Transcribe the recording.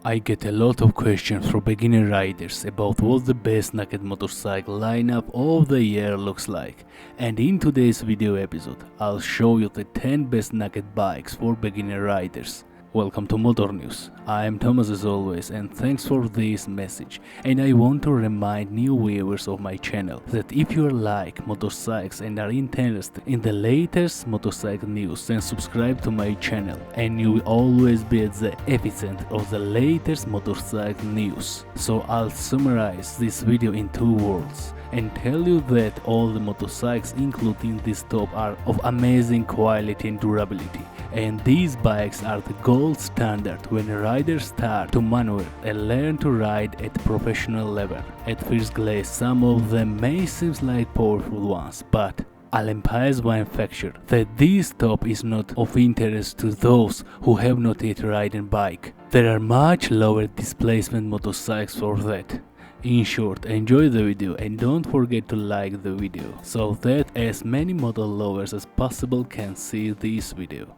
I get a lot of questions from beginner riders about what the best naked motorcycle lineup of the year looks like, and in today's video episode I'll show you the 10 best naked bikes for beginner riders. Welcome to Motor News. I am Thomas as always, and thanks for this message. And I want to remind new viewers of my channel that if you like motorcycles and are interested in the latest motorcycle news, then subscribe to my channel and you will always be at the epicenter of the latest motorcycle news. So I'll summarize this video in 2 words and tell you that all the motorcycles including this top are of amazing quality and durability, and these bikes are the gold standard when riders start to maneuver and learn to ride at professional level. At first glance some of them may seem like powerful ones, but I'll emphasize one factor, that this top is not of interest to those who have not yet ridden bike. There are much lower displacement motorcycles for that. In short, enjoy the video and don't forget to like the video so that as many model lovers as possible can see this video.